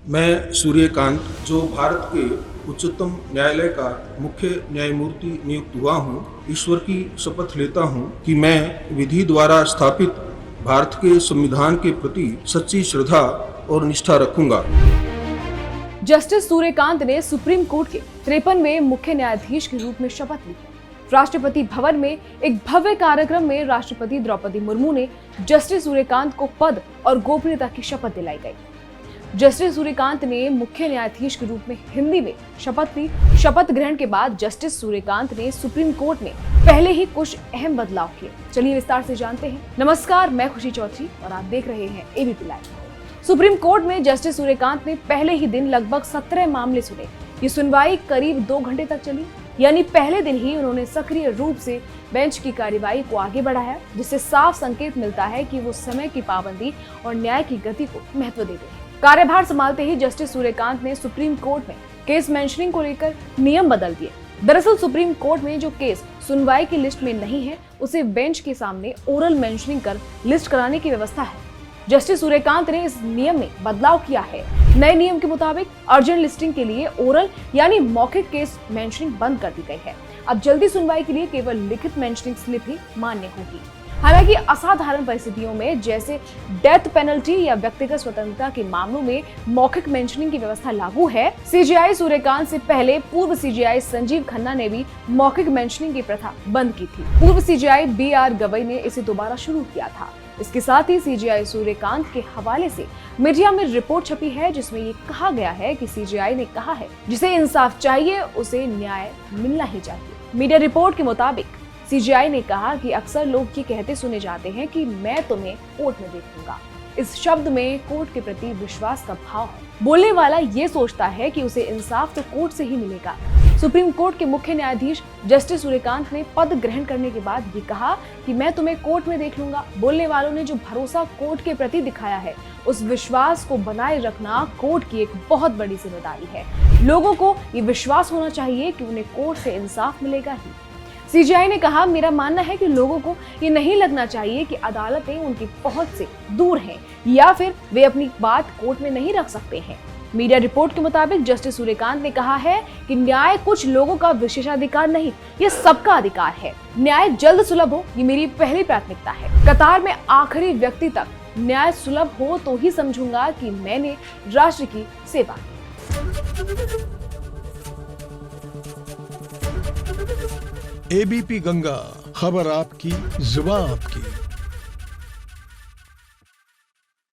मैं सूर्यकांत, जो भारत के उच्चतम न्यायालय का मुख्य न्यायमूर्ति नियुक्त हुआ हूँ, ईश्वर की शपथ लेता हूँ कि मैं विधि द्वारा स्थापित भारत के संविधान के प्रति सच्ची श्रद्धा और निष्ठा रखूंगा। जस्टिस सूर्यकांत ने सुप्रीम कोर्ट के 53वें मुख्य न्यायाधीश के रूप में शपथ ली है। राष्ट्रपति भवन में एक भव्य कार्यक्रम में राष्ट्रपति द्रौपदी मुर्मू ने जस्टिस सूर्यकांत को पद और गोपनीयता की शपथ दिलाई गई। जस्टिस सूर्यकांत ने मुख्य न्यायाधीश के रूप में हिंदी में शपथ ली। शपथ ग्रहण के बाद जस्टिस सूर्यकांत ने सुप्रीम कोर्ट में पहले ही कुछ अहम बदलाव किए। चलिए विस्तार से जानते हैं। नमस्कार, मैं खुशी चौधरी और आप देख रहे हैं एबीपी लाइव। सुप्रीम कोर्ट में जस्टिस सूर्यकांत ने पहले ही दिन लगभग 17 मामले सुने। ये सुनवाई करीब 2 घंटे तक चली, यानी पहले दिन ही उन्होंने सक्रिय रूप से बेंच की कार्यवाही को आगे बढ़ाया, जिससे साफ संकेत मिलता है कि वो समय की पाबंदी और न्याय की गति को महत्व देते हैं। कार्यभार संभालते ही जस्टिस सूर्यकांत ने सुप्रीम कोर्ट में केस मेंशनिंग को लेकर नियम बदल दिए। दरअसल सुप्रीम कोर्ट में जो केस सुनवाई की लिस्ट में नहीं है, उसे बेंच के सामने ओरल मेंशनिंग कर लिस्ट कराने की व्यवस्था है। जस्टिस सूर्यकांत ने इस नियम में बदलाव किया है। नए नियम के मुताबिक अर्जेंट लिस्टिंग के लिए ओरल यानी मौखिक केस मेंशनिंग बंद कर दी गई है। अब जल्दी सुनवाई के लिए केवल लिखित मेंशनिंग स्लिप ही मान्य होगी। हालांकि असाधारण परिस्थितियों में जैसे डेथ पेनल्टी या व्यक्तिगत स्वतंत्रता के मामलों में मौखिक मेंशनिंग की व्यवस्था लागू है। सीजेआई सूर्यकांत से पहले पूर्व सीजेआई संजीव खन्ना ने भी मौखिक मेंशनिंग की प्रथा बंद की थी। पूर्व सीजेआई बीआर गवई ने इसे दोबारा शुरू किया था। इसके साथ ही सीजेआई सूर्यकांत के हवाले से मीडिया में रिपोर्ट छपी है, जिसमें ये कहा गया है कि सीजेआई ने कहा है जिसे इंसाफ चाहिए उसे न्याय मिलना ही चाहिए। मीडिया रिपोर्ट के मुताबिक सीजेआई ने कहा कि अक्सर लोग ये कहते सुने जाते हैं कि मैं तुम्हें कोर्ट में देखूंगा। इस शब्द में कोर्ट के प्रति विश्वास का भाव है। बोलने वाला ये सोचता है कि उसे इंसाफ तो कोर्ट से ही मिलेगा। सुप्रीम कोर्ट के मुख्य न्यायाधीश जस्टिस सूर्यकांत ने पद ग्रहण करने के बाद ये कहा कि मैं तुम्हें कोर्ट में देख लूंगा। बोलने वालों ने जो भरोसा कोर्ट के प्रति दिखाया है, उस विश्वास को बनाए रखना कोर्ट की एक बहुत बड़ी जिम्मेदारी है। लोगों को ये विश्वास होना चाहिए कि उन्हें कोर्ट से इंसाफ मिलेगा ही। सीजेआई ने कहा, मेरा मानना है कि लोगों को ये नहीं लगना चाहिए कि अदालतें उनकी पहुंच से दूर हैं या फिर वे अपनी बात कोर्ट में नहीं रख सकते हैं। मीडिया रिपोर्ट के मुताबिक जस्टिस सूर्यकांत ने कहा है कि न्याय कुछ लोगों का विशेषाधिकार नहीं, ये सबका अधिकार है। न्याय जल्द सुलभ हो, ये मेरी पहली प्राथमिकता है। कतार में आखिरी व्यक्ति तक न्याय सुलभ हो तो ही समझूंगा कि मैंने राष्ट्र की सेवा की। एबीपी गंगा, खबर आपकी, जुबान आपकी।